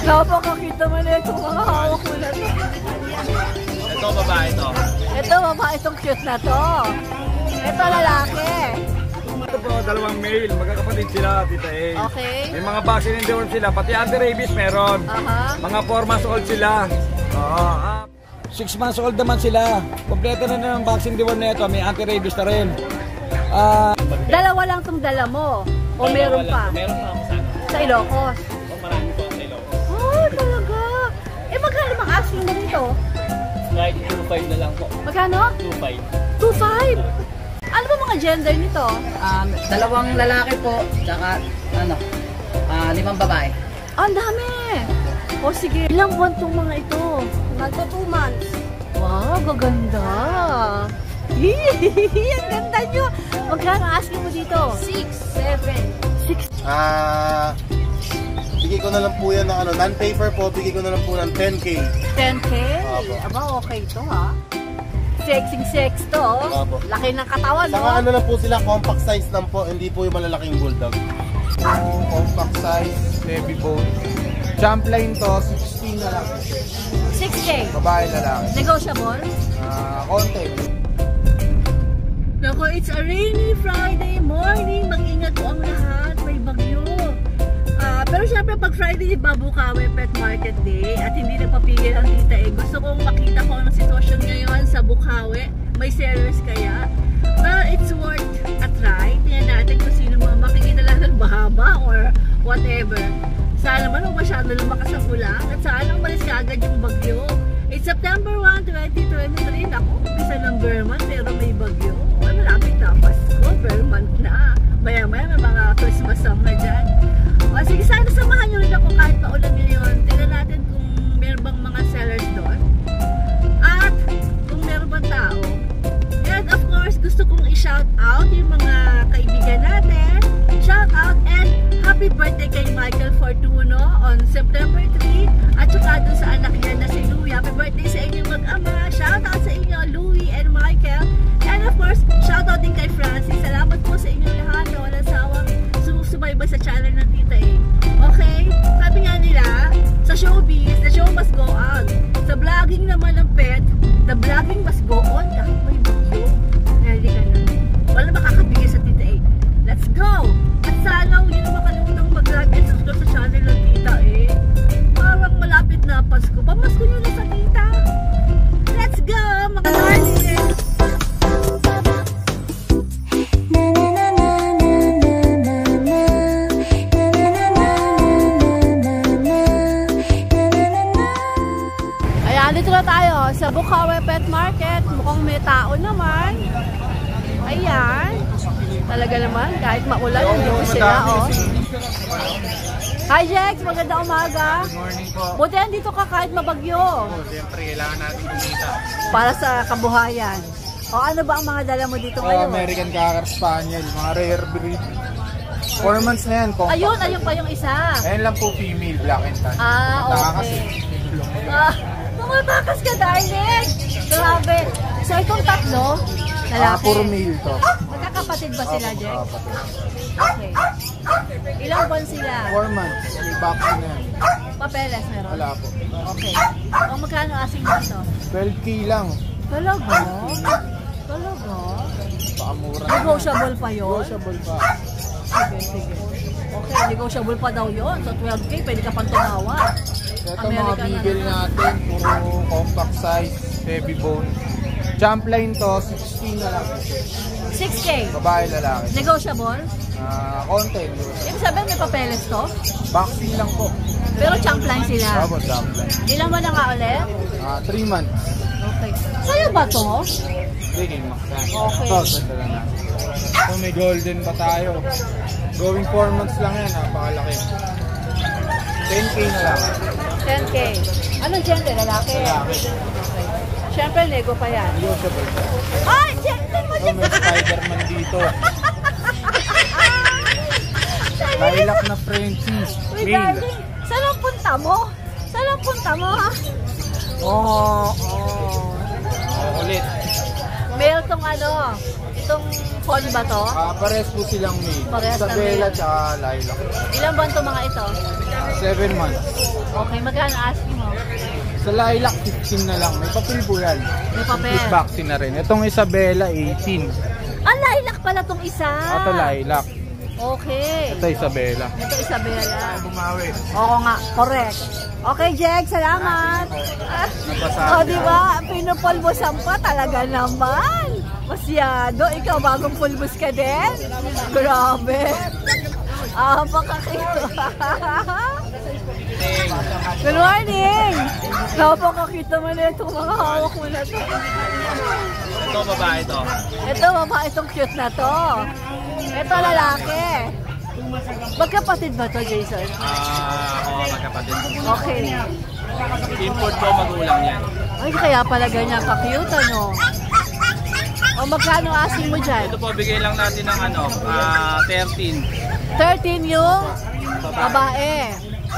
Napakakita mo na itong mga hawak mo na to. Ito, babae to. Ito, babae itong cute na to. Ito, lalaki. Ito po, dalawang male. Magkakapatid sila, Tita A. Okay. May mga vaccine and deworm sila. Pati anti-rabies meron. Mga 4 months old sila. 6 months old naman sila. Kompleto na ng vaccine deworm na ito. May anti-rabies na rin. Dalawa lang itong dala mo? O meron pa? Meron pa ako sana. Sa Ilocos? O marami po sa Ilocos. Oh, talaga? Eh, magkano mga asking mo dito? Right, 2.5 na lang po. Magkano? 2.5. 2.5? Ano ba mga gender nito? Dalawang lalaki po, tsaka 5 babae. Ang dami! O sige, ilang buwan itong mga ito? Magto 2 months. Wow, gaganda! Ang ganda nyo! Magkano asking mo dito? 6, 7, 6. Bigay ko na lang po yan ng non-paper po, bigay ko na lang po ng 10K. 10K? Aba, okay to ha. Sexing-sex to. Laki ng katawan, no? Saka ano lang po sila, compact size lang po, hindi po yung malalaking bulldog. Compact size, heavy bone. Jump line to, 16 na lang. 6K? Babae lalaki. Negotiable? Konti. Naku, it's a rainy Friday morning. Mag-ingat po ang lahat. May bagyo. Pero syempre pag Friday, Babukawe Pet Market Day at hindi nagpapigil ang Tita A. Gusto kong makita ko ang sitwasyon ngayon sa Bukawe. May sellers kaya. Well, it's worth a try. Tingnan natin kung sino mga makikita lang ng bahaba or whatever. Sana naman huwag masyado lumakas ang ulan at sana umalis ka agad yung bagyo. It's September 1, 2023. Ako, umpisa ng Vermont pero may bagyo. Malapit na Pasko, Vermont na. Maya-maya may mga Christmas song na dyan. O sige, sana samahan nyo rin ako kahit paulan ngayon. Tignan natin kung meron bang mga sellers doon. At kung meron bang tao. And of course, gusto kong i-shout out yung mga kaibigan natin. Shout out and happy birthday kay Michael Fortuno on September 3. At saka doon sa anak niya na si Louie. Happy birthday sa inyong mag-ama. Shout out sa inyo, Louie and Michael. And of course, shout out din kay Francis. Salamat po sa inyong lahat na walang sawang sumusubaybay sa channel ng Tita A. Okay? Sabi nga nila, sa showbiz, the show must go on. Sa vlogging naman ng pet, the vlogging must go on kahit may bagyo. Ready ka na. Wala makakabigay sa Tita A. Let's go! At sana huwag nyo makalimutang mag-like and subscribe sa channel ng Tita A. Parang malapit na Pasko. Pamasko nyo na sa Tita. Let's go, mga darling! Ayan, dito na tayo sa Bukawe Pet Market. Mukhang may tao naman. Ayan. Talaga naman, kahit maulan, hindi ko sila, oh. Hi, Jex! Magandang umaga. Good morning po. Buti dito ka kahit mabagyo. Siyempre, kailangan natin kumita. Para sa kabuhayan. O ano ba ang mga dala mo dito ngayon? American Cocker Spaniel, mga rare breed. 4 months na yan. Ayun, ayun pa yung isa. Ayan lang po, female, black and tan. Okay. Tumatakas ka, darling! Grabe. So, itong tatlo, lalaki. Puro male to. Magkakapatid ba sila, Jex? Okay. Ilang buwan sila? 4 months. May vaccine na yan. Papeles meron? Wala po. Okay. O magkano asing dito? 12K lang. Talaga? Talaga? Pakamura. Negotiable pa yun? Negotiable pa. Sige, sige. Okay, negotiable pa daw yun. So 12K, pwede ka pang tumawad. Ito mga bigel natin. Puro compact size, heavy bone. Jump line to, 16 na lang. 6K? Babae, lalaki. Negotiable? Konti. Ibig sabihin may papeles to? Vaccine lang po. Pero champ line sila? Opo, jump line. Ilan mo na nga ulit? 3 months. Okay. Sa'yo ba to? Sige, Okay. Ito, ganda lang natin. So, may golden pa tayo. Going 4 months lang yan, napakalaki. 10K na lang. 10K. Anong gender? Lalaki? Lalaki. Okay. Siyempre, Lego pa yan. Negotiable pa. Ay! Gender mo siya! May Spider-Man dito. Lilac na Frenchie. Uy, Male. darling, saan ang punta mo? Saan ang punta mo, ha? Oh, ulit. Meron tong itong fawn ba to? Pares po silang male. Parehas na Isabela male. tsaka lilac. Ilang buwan to mga ito? 7 months. Okay, magkano asking mo? Sa lilac, 15 na lang. May papel po yan. May papel. Complete vaccine na rin. Itong Isabela, 18. Ah, lilac pala tong isa. Ito lilac. Okay. Ito Isabela. Ito Isabela. Bumawi. Oo nga, correct. Okay, Jeg, salamat. Nabasahan O, di ba? Pinupulbusan pa talaga naman. Masyado. Ikaw, bagong pulbus ka din? Grabe. Pakakito. Good morning. Napakakita mo na itong mga hawak mo na to. Ito, babae to. Ito, babae, itong cute na to. Ito, lalaki. Magkapatid ba to, Jason? Oo, magkapatid. Okay. Import po, magulang yan. Ay, kaya pala ganyan ka-cute, ano? O, magkano asking mo dyan? Ito po, bigay lang natin ng 13. 13 yung babae.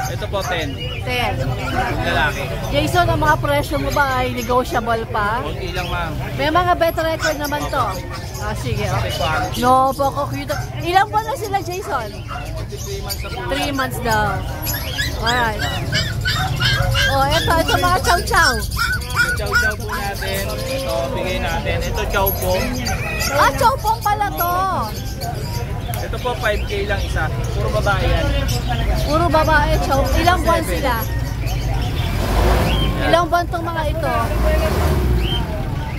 Ito po, 10. 10. Yung lalaki. Jason, ang mga presyo mo ba ay negotiable pa? Kunti lang, ma'am. May mga bet record naman to. Sige, okay. Quality. No, cute. Ilang buwan na sila, Jason? 3 months na po. 3 months daw. Alright. Oh, ito mga chow-chow. Chow-chow po natin. Ito, bigay natin. Ito, chow po. Ah, chow-pong pala to. Ito po, 5K lang isa. Puro babae yan. Puro babae, chow. Ilang buwan sila? Ilang buwan tong mga ito?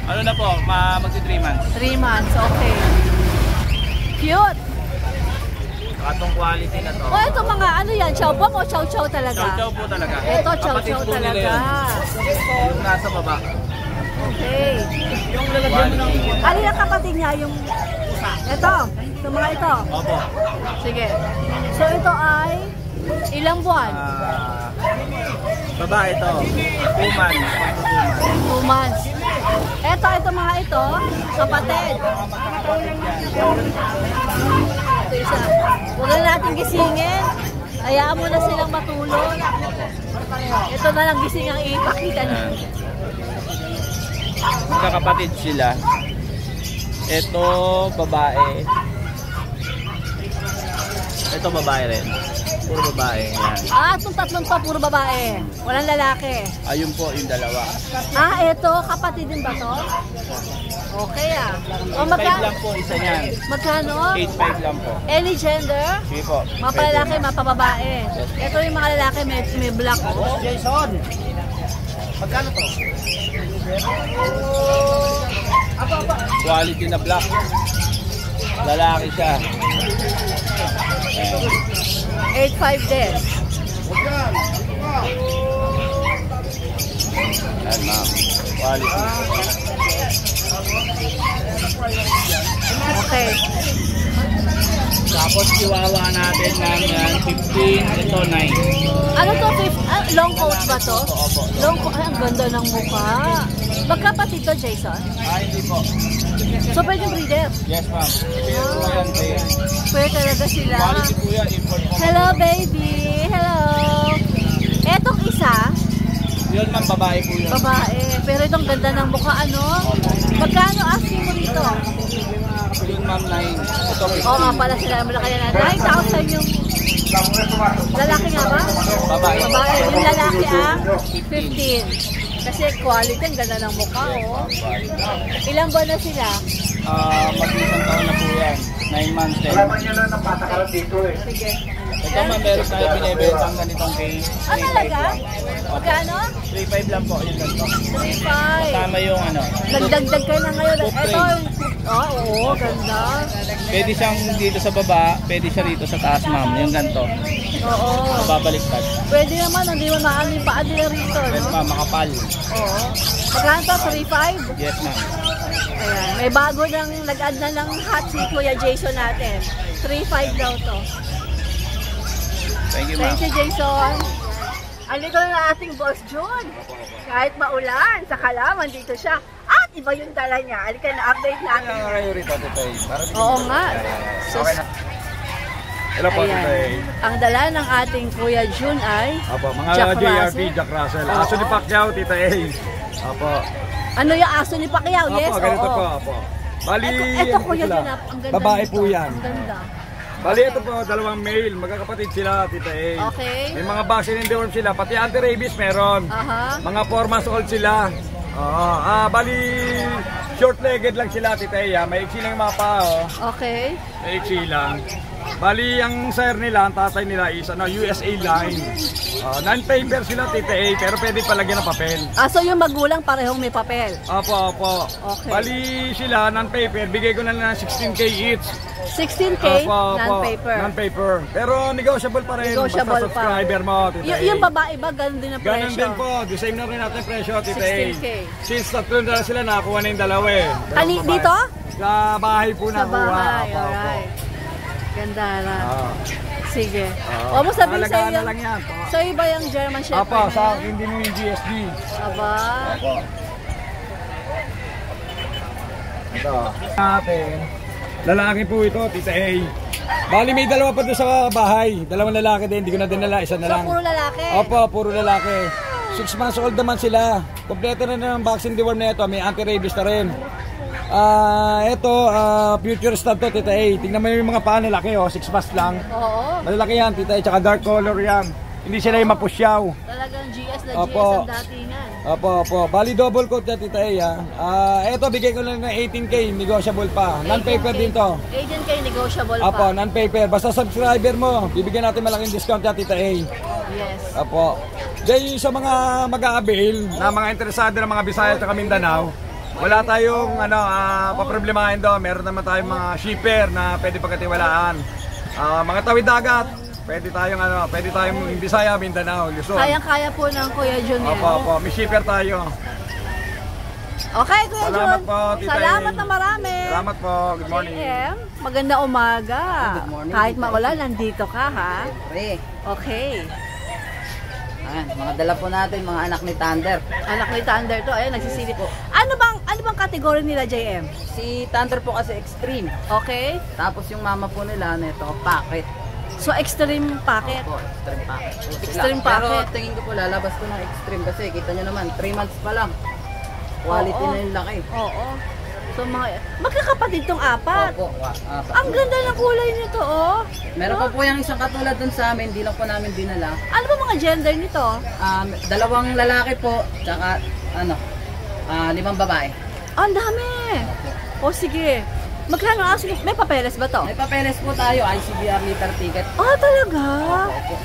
Ano na po, magsi 3 months. 3 months, okay. Cute. Katong quality na to. O, ito mga ano yan, chow-pong o chow-chow talaga? Chow-chow po talaga. Ito, Kapatid chow-chow po nila talaga. yun. Yung nasa baba. Okay. Yung lalagyan mo ng... Ano yung kapatid niya? Yung... Ito, yung mga ito. Opo. Sige. So, ito ay ilang buwan? Babae ito. 2 months. 2 months. Ito mga ito, kapatid. Ito isa. Huwag na natin gisingin. Hayaan mo na silang matulog. Ito na lang gising ang ipakita niya. Magkakapatid sila. Ito, babae. Ito, babae rin. Puro babae. Yan. Ah, itong tatlong pa, puro babae. Walang lalaki. Ayun po, yung dalawa. Ah, ito, kapatid din ba to? Okay ah. O 8.5 magkano? lang po, isa niyan. Magkano? 8.5 lang po. Any gender? Sige po. Mapalalaki, mapababae. Ito yung mga lalaki, may black. Oh. Jason! Magkano to? Quality na black. Lalaki siya. 8.5 din. Yan, ma'am. Quality. Okay. Tapos chihuahua natin, ma'am, yan. 15. Ito, 9. Ano to? Long coat ba to? Opo. Long coat. Ay, ang ganda ng mukha. Magkapatid to, Jason? Hindi po. So, pwede breeder? Yes, ma'am. Pero po yan, babe. Pwede talaga sila. Quality po yan. Import po. Hello, baby. Hello. Etong isa, Yun, ma'am, babae po yun. babae. Pero itong ganda ng mukha, ano? Magkano asking mo rito? Yun, ma'am, 9. Ito, 15. Oo nga pala sila. Malaki na 9,000 yung lalaki nga ba? Babae. Babae. Yung lalaki ang 15. Kasi quality, ang ganda ng mukha, oh. Ilang buwan na sila? Mag-isang taon na po yan. 9 months, 10. Sige. Ito, ma'am, meron tayo binibentang ganitong case. Ah, talaga? Magkano? 3.5 lang po yung ganito. 3.5. Kasama yung ano. Nagdagdag kayo na ngayon. Foot Ito, trade. oo, ganda. Pwede siyang dito sa baba, pwede siya dito sa taas, ma'am. Yung ganito. Oo. Babaliktad. Pwede naman, hindi mo maano yung paa nila rito, Yes, no? ma'am, makapal. Oo. Magkano to? 3.5? Yes, ma'am. Ayan. May bago nang nag-add na ng hot si Kuya Jason natin. 3.5 daw to. Thank you, ma'am. Thank you, Jason. Andito na ating boss June. Kahit maulan, sa Kalaman, dito siya. At iba yung dala niya. Halika na, update natin. Kayo rito, Titoy. Oo nga. Okay na. Hello po, Ayan. Titoy. Ang dala ng ating Kuya June ay Apo, mga Jack JRP, Russell. Jack Russell. Oo. Aso ni Pacquiao, Tita A. Apo. ano yung aso ni Pacquiao? Yes, Apo, ganito oo. po, apo. Bali, Ito ano po kuya sila? din, ang ganda Babae nito. po yan. Ang ganda. Bali, ito po, dalawang male. Magkakapatid sila, Tita A. Okay. May mga vaccine and deworm sila. Pati anti-rabies meron. Aha. Mga 4 months old sila. Bali, short-legged lang sila, Tita A. May iksi lang yung mga pao. Okay. May iksi lang. Bali, ang sire nila, ang tatay nila is USA line. Non-paper sila, Tita A, pero pwede palagyan ng papel. So yung magulang parehong may papel. Opo. Okay. Bali sila, non-paper, bigay ko na lang ng 16K each. 16K, Opo. non-paper. Non-paper. Pero negotiable pa rin. Negotiable basta subscriber mo, Tita A. Yung babae ba, ganun din ang presyo? Ganun din po. The same na rin natin presyo, Tita A. 16K. Since tatlo na sila, nakakuha na yung dalawa eh. Dito? Sa bahay po Sa nakuha. bahay, Opo. alright. Ganda na. Sige. Oo. Huwag mo sabihin Alagaan sa'yo na lang yan. So iba yung German Shepherd Opo, na sa yan? akin din yung GSD. Aba. Opo. Ito. Natin. Lalaki po ito, Tita A. Bali may dalawa pa doon sa bahay. Dalawang lalaki din, hindi ko na dinala, isa na So lang. puro lalaki? Opo, puro lalaki. 6 months old naman sila. Kompleto na ng vaccine deworm na ito, may anti-rabies na rin. Ito, future stud to, Tita A. Tingnan mo yung mga paa, lalaki, 6 months lang. Oo. Malalaki yan, Tita A, tsaka dark color yan. Hindi sila yung mapusyaw. Talagang GS na Opo. GS ang datingan. Opo. Bali double coat yan, Tita A. Ito, bigay ko lang ng 18K, negotiable pa. Non-paper din to. 18K negotiable Opo, pa. non-paper. Basta subscriber mo, bibigyan natin malaking discount yan, Tita A. Yes. Opo. Dahil sa mga mag-aabil, na mga interesado ng mga Bisaya at Mindanao, wala tayong paproblemahin doon. Meron naman tayong mga shipper na pwede pagkatiwalaan. Mga tawid dagat, pwede tayong Bisaya, Mindanao, Luzon. Kayang-kaya po ng Kuya Jun yan. Opo, may shipper tayo. Okay, Kuya Jun. Salamat po, Tita Salamat A. na marami. Salamat po, good morning. JM, maganda umaga. Good morning, Kahit Tita A. maulan, nandito ka ha. Pre. Okay. Mga dala po natin, mga anak ni Thunder. Anak ni Thunder to, ayun, nagsisili po. Ano bang kategory nila, JM? Si Thunder po kasi extreme. Okay? Tapos yung mama po nila, neto, packet. So, extreme packet. Opo, extreme packet. po sila. Extreme Pero packet. tingin ko po, lalabas ko ng extreme kasi kita nyo naman, 3 months pa lang. Quality Oo. na yung laki. Oo. So, magkakapatid tong apat. Opo, apat. Ang ganda ng kulay nito, oh. Meron pa po yung isang katulad dun sa amin, di lang po namin dinala. Ano ba mga gender nito? Dalawang lalaki po, tsaka 5 babae. Ang dami. O sige. Magkano asking? May papeles ba to? May papeles po tayo, ICBR liter ticket. Talaga? Opo.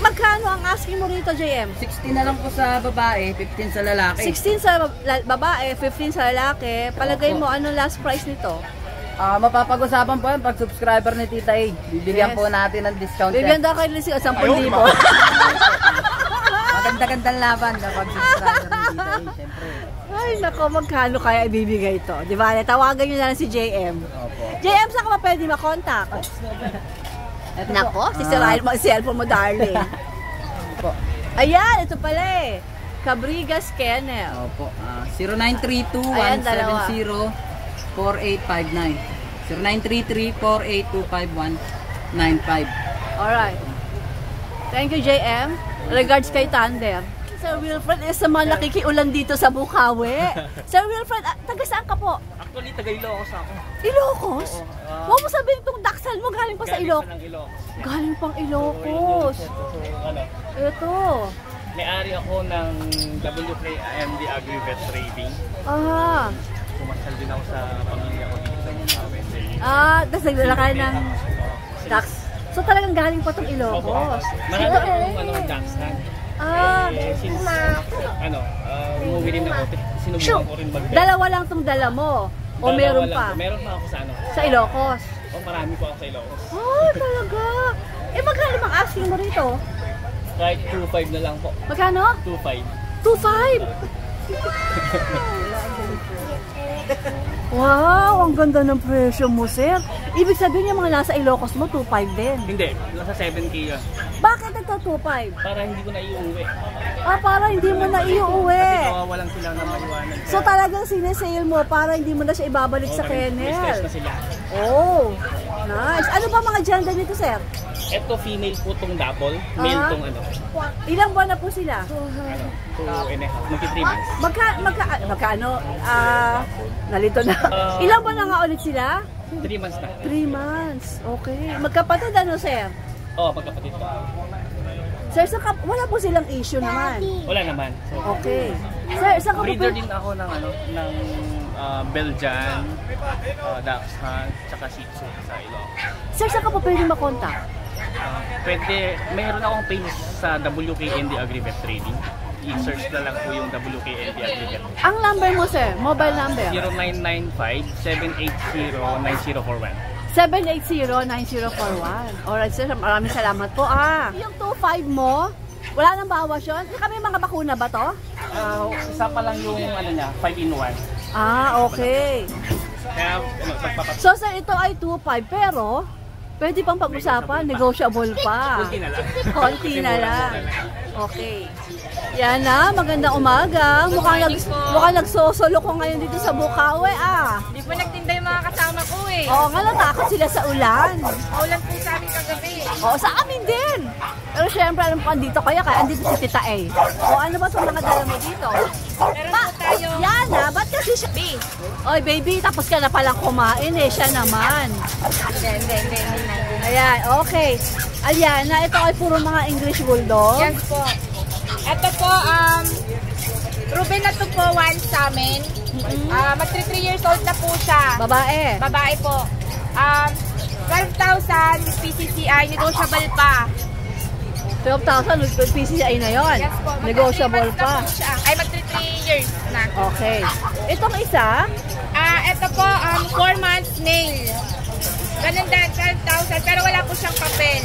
Magkano ang asking mo rito, JM? 16 na lang po sa babae, 15 sa lalaki. 16 sa babae, 15 sa lalaki. Palagay mo, anong last price nito? Mapapag-usapan po yan pag subscriber ni Tita A. Bibigyan Yes. po natin ng discount Bibigyan yan. daw kayo ng 10,000. Maganda-gandang laban kapag subscriber ni Tita A, syempre. Ay, nako, magkano kaya ibibigay ito? Di ba? Tawagan nyo na lang si JM. Opo. JM, saan ka ba pwede makontak? Ito Nako, po. sisirahin mo ang cellphone mo, darling. Opo. Ayan, ito pala eh. Cabrigas Kennel. Opo. Ayan, dalawa. 0932-170-4859. 0933-4825195. Alright. Thank you, JM. Regards kay Thunder. Sir Wilfred, sa mga nakikiulan dito sa Bukawi. Sir Wilfred, taga saan ka po? Actually, taga Ilocos ako. Ilocos? Huwag mo sabihin itong daksal mo galing pa sa Ilocos. Ng Ilocos. Galing pang Ilocos. Ito. May-ari ako ng WKMD Agri-Vet Trading. Pumasal din ako sa pamilya ko dito sa Bukawi. Tapos nagdala ka ng dax. So talagang galing pa itong Ilocos. Marami akong dachshund. Since umuwi din ako, sinubukan ko rin mag-vet. Dalawa lang itong dala mo. O meron pa? Meron pa ako sa Sa Ilocos. marami po ako sa Ilocos. Talaga? Magkano mang asking mo rito? Kahit 2.5 na lang po. Magkano? 2.5. 2.5? Wow, ang ganda ng presyo mo, sir. Ibig sabihin yung mga nasa Ilocos mo, 2.5 din. Hindi, nasa 7K yun. Bakit ito 2.5? Para hindi ko na iuwi. Para hindi mo na iuwi. Kawawalan sila na maiwanan. So talagang sinesale mo para hindi mo na siya ibabalik sa May stress kennel. na sila. Oh, nice. Ano ba mga gender nito, sir? Ito female po tong double, male tong ano. Ilang buwan na po sila? 2.5, magti 3 months. Magkano? Nalito na. Ilang buwan na nga ulit sila? 3 months na. 3 months. Okay. Magkapatid ano, sir? Oo, magkapatid po. Sir, wala po silang issue naman. Wala naman. So, Okay. Sir, saan ka po breeder din ako ng ano, ng Belgian, Dachshund, tsaka Shih Tzu sa Ilocos. Sir, saan ka po pwede makontak? Pwede, mayroon akong page sa WKND Agrivet Trading. I-search na lang po yung WKND Agrivet. Ang number mo, sir? Mobile number? 0995-780-9041. 780-9041. Alright, sir. Maraming salamat po. Yung 2.5 mo, wala nang bawas yun? Kami mga bakuna ba to? Isa pa lang yung ano niya, 5-in-1. Okay. Kaya, So, sir, ito ay 2.5 pero pwede pang pag-usapan, negotiable pa. konti na lang. Konti na lang. Okay. Yan na, magandang umaga. Mukhang nagsosolo ko ngayon dito sa Bukawi Hindi po nagtinda yung mga kasama ko eh. Oo nga, natakot sila sa ulan. Maulan po sa amin kagabi. Oo, sa amin din. Pero syempre, alam ko, andito kayo, kaya andito si Tita A. O ano ba itong mga dala mo dito? Meron po tayo. Yana, ba't kasi siya? Oy, baby, tapos ka na palang kumain eh. Siya naman. Hindi. Ayan, okay. Aliana, ito ay puro mga English Bulldog. Yes po. Ito po, Ruben na to po one sa amin. Mag 3 years old na po siya. Babae. Babae po. 12,000 PCCI, negotiable pa. 12,000 with PCI na yon. Yes po. Negotiable pa. Ay, mag 3 years na. Okay. Itong isa, Ito po, 4 months nail. Ganun din, 12,000. Pero wala po siyang papel.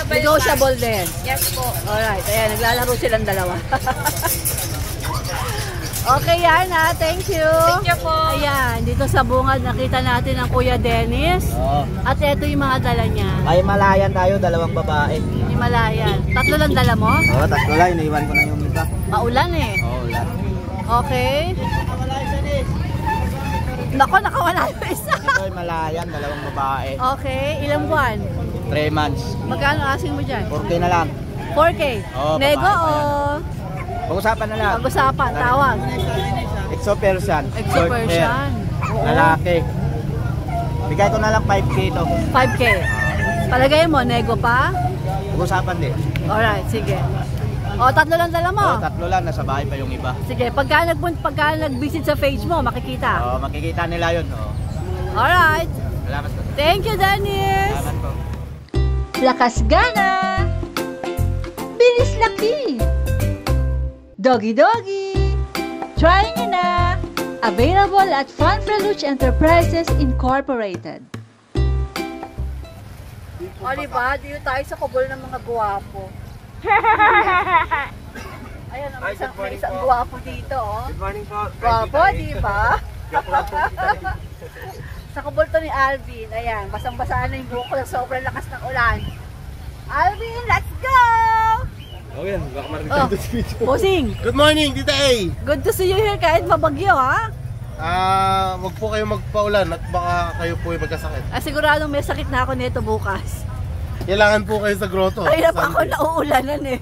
negotiable din. Yes po. Alright, ayan, naglalaro silang dalawa. Okay, Yana, thank you. Thank you po. Ayan, dito sa bungad nakita natin ang Kuya Dennis. At ito yung mga dala niya. Ay, Malayan tayo, 2 babae. Himalayan. 3 lang dala mo? Oo, 3 lang, iniwan ko na yung isa. Maulan eh. Oo, ulan. Okay. Nako, nakawala yung isa. Ito ay Malayan, 2 babae. Okay, ilang buwan? 3 months. Magkano asking mo dyan? 4K na lang. 4K? Oo, Nego babae pa o Pag-usapan na lang. pag-usapan, tawag? Exo Persian. Short hair. Exo-Persian. Lalaki. Bigay ko na lang 5K ito. 5K. Palagay mo, nego pa? Pag-usapan din. Alright, sige. O, 3 lang dala mo? Oo, 3 lang, nasa bahay pa yung iba. Sige, pagka nag-visit sa page mo, makikita. Oo, makikita nila yun. Oo. Alright. Salamat po. Thank you, Dennis. Salamat po. Lakas gana! Bilis laki! Doggy Doggy! Try nyo na! Available at Fun Freluche Enterprises Incorporated. O, diba? Dito tayo sa kubol ng mga guwapo. Ayan, may isang guwapo dito, oh. Good morning po. Guwapo, diba? Sa kubol to ni Alvin. Ayan, basang-basaan na yung buhok ko ng sobrang lakas ng ulan. Alvin, let's go! Oh, yan. Baka marinig Oh, tayo sa video. Bossing, Good morning, Tita A! good to see you here kahit mabagyo, ha? Wag po kayo magpaulan at baka kayo po ay magkasakit. Siguradong may sakit na ako nito bukas. Kailangan po kayo sa grotto. Kaya pa ako Sunday. nauulanan eh.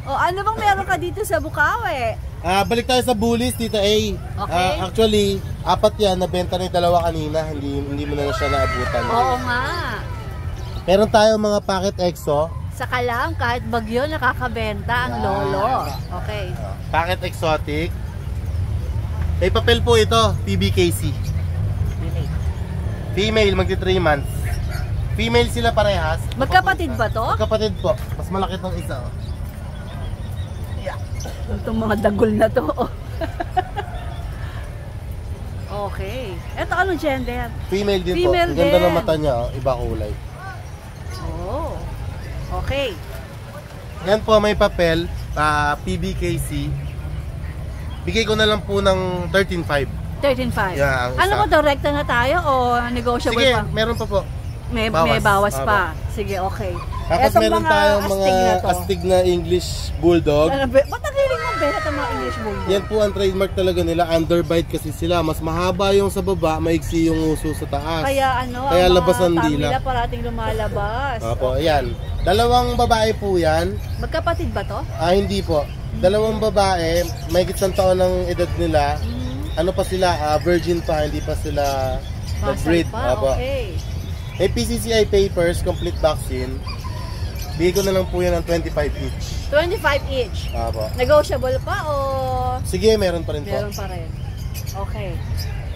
O, ano bang meron ka dito sa Bukawi? Balik tayo sa bullies, Tita A. Okay. Actually, 4 yan, nabenta na yung 2 kanina. Hindi mo na siya naabutan. Oo nga. Meron tayo mga packet EXO. Saka lang, kahit bagyo, nakakabenta ang lolo. Okay. Packet exotic. May papel po ito, PBKC. Female, magti 3 months. Female sila parehas. Magkapatid ba to? Kapatid po. Mas malaki tong isa. Oh. Itong mga dagol na to. Okay. Ito anong gender? Female din Female po. Ang ganda din. ng mata niya. Oh. Iba kulay. Oh. Okay. Yan po may papel. PBKC. Bigay ko na lang po ng 13.5. 13.5. Yeah, ang Ano isa. mo, direkta na tayo o negotiable Sige, pa? meron pa po. May bawas. bawas Opo. pa. Sige, okay. Tapos Etong meron tayong astig mga na to. astig na English Bulldog. Ba't ang hiling mo nabenta itong mga English Bulldog? Yan po ang trademark talaga nila. Underbite kasi sila. Mas mahaba yung sa baba, maigsi yung uso sa taas. Kaya Kaya ang labas ang mga dila. nila parating lumalabas. Opo, ayan. Dalawang babae po yan. Magkapatid ba to? Hindi po. Dalawang babae, may isang taon ng edad nila. Ano pa sila, virgin pa, hindi pa sila Basal breed. pa, Opo. okay. May PCCI papers, complete vaccine. Bigay ko na lang po yan ng 25 each. 25 each. Opo. Negotiable pa o Sige, meron pa rin po. meron pa rin? Okay.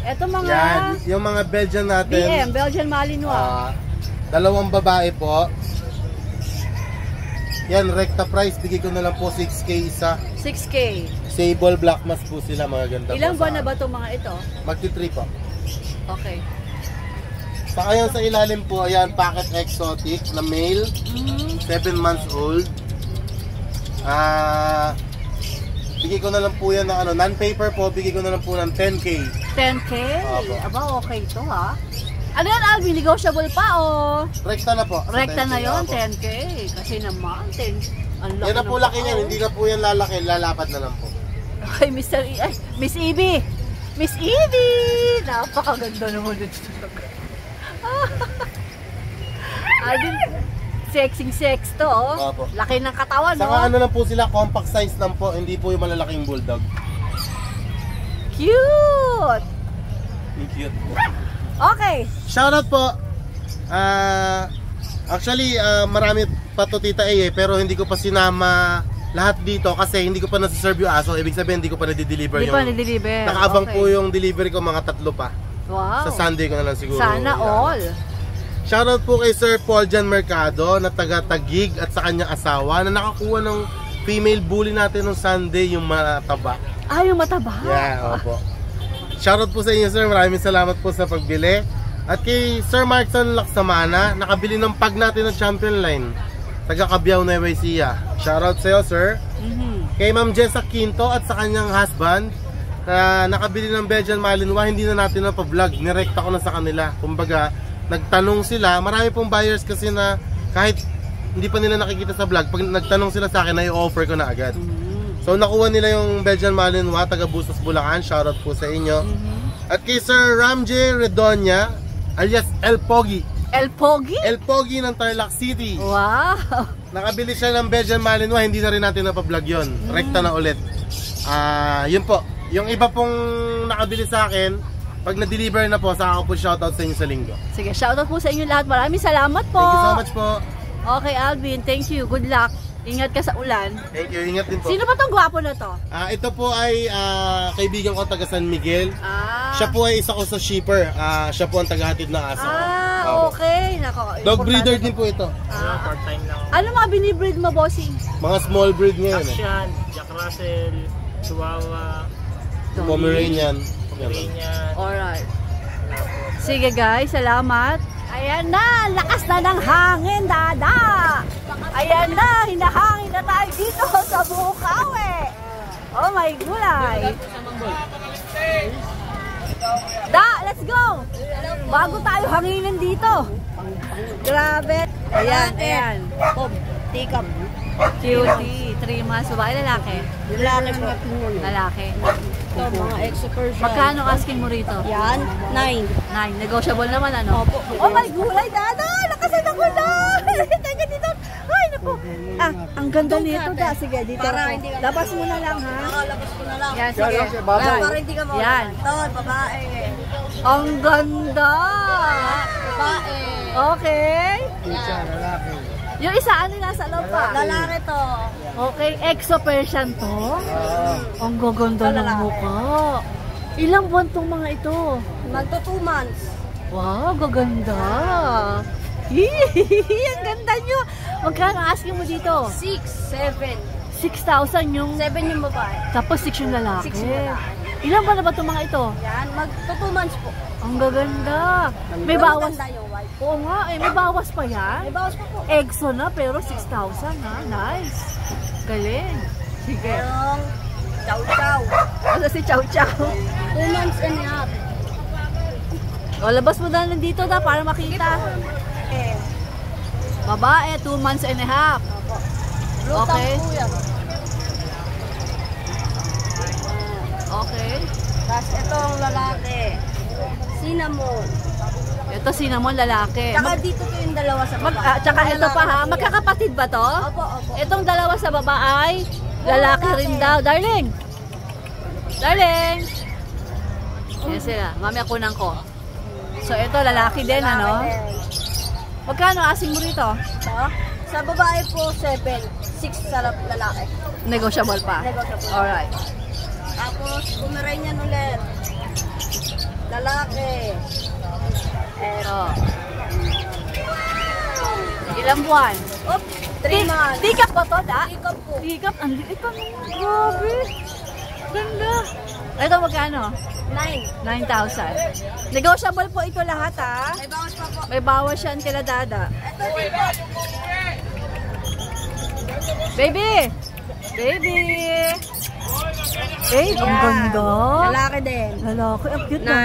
Ito mga Yan, yung mga Belgian natin. BM, Belgian Malinois. Dalawang babae po. Yan, recta price, bigay ko na lang po 6K isa. 6K. Sable black mask po sila, mga ganda po. Ilang buwan na ba itong mga ito? Magti-3 po. Okay. Sa ayan sa ilalim po, ayan, packet exotic na male, 7 months old. Bigay ko na lang po yan ng non-paper po, bigay ko na lang po ng 10K. 10K? Opo. Aba, okay ito ha. Ano yan, Alvin? Negotiable pa o? Recta na po. Rekta na 10K, yon, opo. 10K. Kasi naman, 10. Ang laki Yan na po ng laki niyan, hindi na po yan lalaki, lalapad na lang po. Ay, Mr. Ay, Miss Evie! Miss Evie! Napakaganda naman ito. Alvin, sexing-sex to, oh. Opo. Laki ng katawan, Saka no? ano lang po sila, compact size lang po, hindi po yung malalaking bulldog. Cute! Cute. Okay. Shoutout po. Actually, marami pa to Tita A pero hindi ko pa sinama lahat dito kasi hindi ko pa nasa-serve yung aso. Ibig sabihin, hindi ko pa nade-deliver Hindi yung... pa na-deliver. Nakaabang Okay. po yung delivery ko, mga 3 pa. Wow. Sa Sunday ko na lang siguro. Sana all. Shoutout po kay Sir Paul Jan Mercado na taga-Tagig at sa kanyang asawa na nakakuha ng female bully natin nung Sunday, yung mataba. Yung mataba. Yeah, opo. Shoutout po sa inyo, sir. Maraming salamat po sa pagbili. At kay Sir Markson Laksamana, nakabili ng pag natin ng Champion Line. Taga Cabiao, Nueva Ecija. Shoutout sa iyo, sir. Kay Ma'am Jessa Quinto at sa kanyang husband, na nakabili ng Belgian Malinois, hindi na natin na-vlog. Nirekta ko na sa kanila. Kumbaga, nagtanong sila. Marami pong buyers kasi na kahit hindi pa nila nakikita sa vlog, pag nagtanong sila sa akin, i-offer ko na agad. So nakuha nila yung Belgian Malinois, taga Bustos, Bulacan. Shoutout po sa inyo. At kay Sir Ramjay Redonia, alias El Pogi. El Pogi? El Pogi ng Tarlac City. Wow! Nakabili siya ng Belgian Malinois, hindi na rin natin napablog yun. Rekta na ulit. Yun po. Yung iba pong nakabili sa akin, pag na-deliver na po, saka ko po shoutout sa inyo sa linggo. Sige, shoutout po sa inyo lahat. Maraming salamat po. Thank you so much po. Okay, Alvin. Thank you. Good luck. Ingat ka sa ulan. Thank you. Ingat din po. Sino ba tong gwapo na to? Ito po ay kaibigan ko taga San Miguel. Siya po ay isa ko sa shipper. Siya po ang tagahatid ng aso. Okay. Nako, Dog breeder din po ito. Part-time lang ako. Ano mga binibreed mo, bossing? Mga small breed ngayon. Dachshund, Jack Russell, Chihuahua, Pomeranian. Pomeranian. Alright. Sige guys, salamat. Ayan na, lakas na ng hangin, dada. Ayan na, hinahangin na tayo dito sa Bukawi. Oh my gulay. Da, let's go. Bago tayo hanginin dito. Grabe. Ayan. Tikap. Cutie, 3 months. Babae, lalaki? Lalaki. Ito, mga exo Persian. Magkano asking mo rito? Yan, 9. 9. Negotiable naman, ano? Oh my gulay, dada! Lakasan ng gulay! Teka dito! Ay, naku! Ang ganda nito, da. Sige, dito Para ako. hindi ka- Labas mo na lang, ha? Labas ko na lang. Yan, sige. Yan. Para hindi ka mo. Yan. Ito, babae. Ang ganda! Babae. Okay. Yung isa, ano nasa loob pa? Lalaki to. Okay, exo Persian to? Ang gaganda ng mukha. Ilang buwan tong mga ito? Magto 2 months. Wow, gaganda. Ang ganda nyo. Magkano asking mo dito? 6, 7. 6,000 yung... 7 yung babae. Tapos 6 yung lalaki. 6 yung lalaki. Ilan ba na ba itong mga ito? Yan, magto 2 months po. Ang gaganda. May bawas. Maganda yung white. Oo nga, may bawas pa yan. May bawas pa po. Exo na pero 6,000 ha. Nice. Galing. Sige. Merong chow chow. Ano si Chow Chow? 2 months and a half. O, labas mo na nandito da para makita. Babae, 2 months and a half. Blue Okay. tongue po yan. ang lalaki. Cinnamon. Ito cinnamon lalaki. Tsaka dito po yung dalawa sa baba. Tsaka ito pa ha, magkakapatid ba to? Opo, opo. Itong dalawa sa baba ay lalaki rin daw. Darling! Darling! Yan sila, mamaya kunan ko. So ito lalaki din ano? Magkano asing mo rito? Sa babae po 7, 6 sa lalaki. Negotiable pa? Negotiable. Alright. Tapos Pomeranian ulit. Lalaki. Eto. Ilang buwan? 3 months. Tikap ba to, da? Tikap po. Tikap? Ang liit pa naman. Grabe. Ganda. Ito magkano? 9,000. Negotiable po ito lahat ha. May bawas pa po. May bawas yan kila Dada. Ito dito. Baby! Baby! Babe, ang ganda. Lalaki din. Lalaki, ang cute na.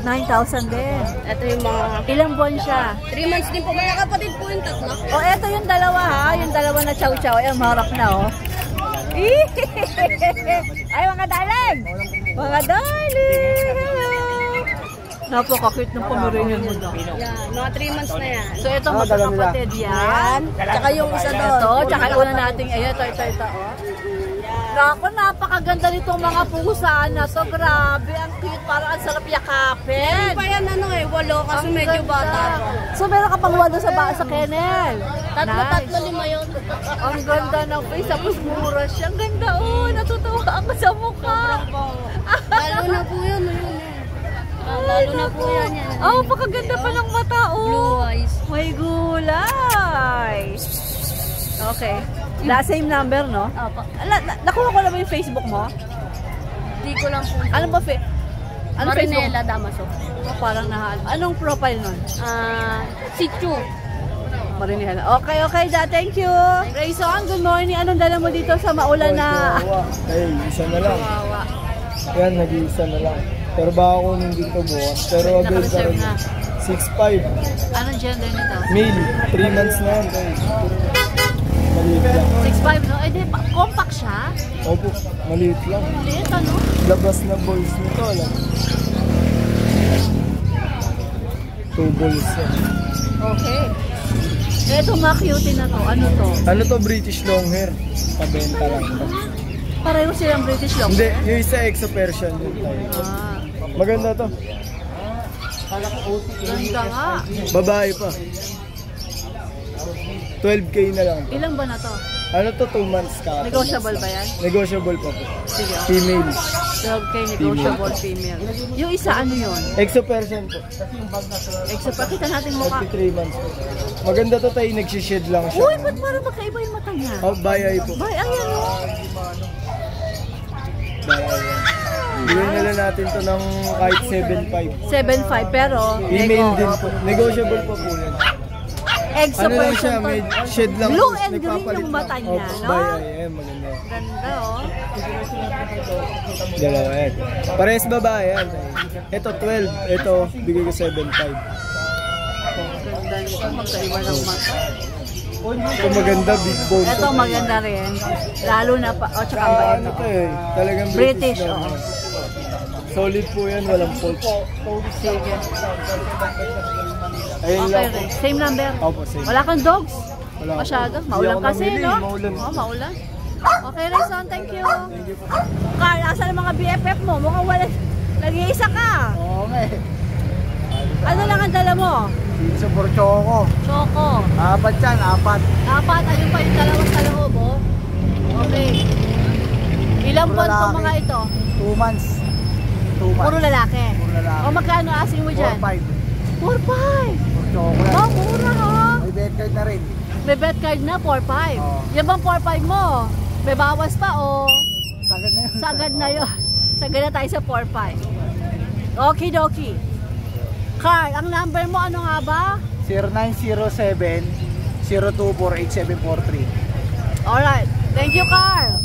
9,000 din. Ito yung mga... Ilang buwan siya? 3 months din po. May kapatid po yung tatlo. O, eto yung dalawa ha. Yung dalawa na chow-chow. Ay, marap na oh. Ay, mga darling! Mga darling! Hello! Napaka-cute ng Pomeranian mo daw. Yan, mga 3 months na yan. So, ito magkakapatid yan. Tsaka yung isa doon. Ito, tsaka una nating, ayan, ito. Oh. Naku, napakaganda nitong mga pusa na to. Grabe, ang cute. Parang ang sarap yakapin. Yung pa yan 8 kasi Ang medyo ganda. bata. So, meron ka pang 8 sa kennel. Tatlo, 5 yun. Ang ganda ng face. Tapos mura siya. Ang ganda, oh. Natutuwa ako sa mukha. Lalo na po yun. Lalo na po yan. Oh, pakaganda pa ng mata, oh. Blue eyes. May gulay. Okay. Same number, no? Opo. Nakuha ko na ba yung Facebook mo? Hindi ko lang po. Ano ba ano Marinela Damaso. Oh, parang nahal. Anong profile nun? Si Chu. Marinela. Okay, da. Thank you. Rayson, good morning. Anong dala mo dito sa maulan na... Ay, isa na lang. Kawawa. Yan, nag-iisa na lang. Pero baka kunin din ito bukas. Pero avail pa rin. na. 6'5". Anong gender nito? Male. 3 months na yan. Maliit lang. 6'5", no? Eh, di, compact siya. Opo, maliit lang. Liit, ano? Labas na balls nito, alam. 2 balls yan. Okay. Ito mga cutie na to. Ano to? Ano to, British long hair? Pabenta lang to. Pareho silang British long. Hindi, yung isa exo Persian yun tayo. Maganda to. Ganda nga. Babae pa. 12K na lang. Ilang ba na to? Ano to, 2 months ka? Negotiable ba yan? Negotiable pa po. Sige. Female. 12K negotiable female. Yung isa ano yun? Exo Persian po. Exo, pakita natin mukha. 33 months po. Maganda to tayo, nagsished lang siya. Uy, ba't parang magkaiba yung mata niya? Oh, bayay po. Bay, ayan o. Bayay. Bigyan na lang natin to ng kahit 7.5. 7.5 pero Female din po. Negotiable pa po yan. Exo Ano lang siya, person may to. shed lang. Blue tapos and green nagpapalit yung mata lang. niya, Opo, no? bayay, maganda. Ganda oh. Dalawa yan. Parehas babae yan. Ito 12, ito bigay ko 7.5. Ganda nito, magkaiba ng mata. Ito maganda, big bone. Ito maganda rin. Lalo na pa, o tsaka ang bait. Ano to eh, talagang British, lang. oo. Solid po yan, walang fault. Sige. Ayun Okay lang. rin. Same number. Opo, same. Wala kang dogs? Wala po. Masyado? Hindi Maulan ako kasi, namili, no? maulan. Oo, maulan. Okay, Rayson, thank you. Carl, asan ang mga BFF mo? Mukhang wala. Nag-iisa ka. Oo nga eh. Ano lang ang dala mo? Sa Porchoco. Choco. 4 yan, 4. Apat, ayun pa yung dalawa sa loob, oh. Okay. Ilang buwan po mga ito? 2 months. 2 months. Puro lalaki. Puro lalaki. O magkano asing mo dyan? 4-5. 4-5. Porchoco yan. Oh, mura ha. May bet card na rin. May bet card na, 4-5. Oo. Yan bang 4-5 mo? May bawas pa o? Sagad na yun. Sagad na yun. Sagad na tayo sa 4-5. Okay, dokie. Carl, ang number mo ano nga ba? 0907-024-8743. Alright. Thank you, Carl.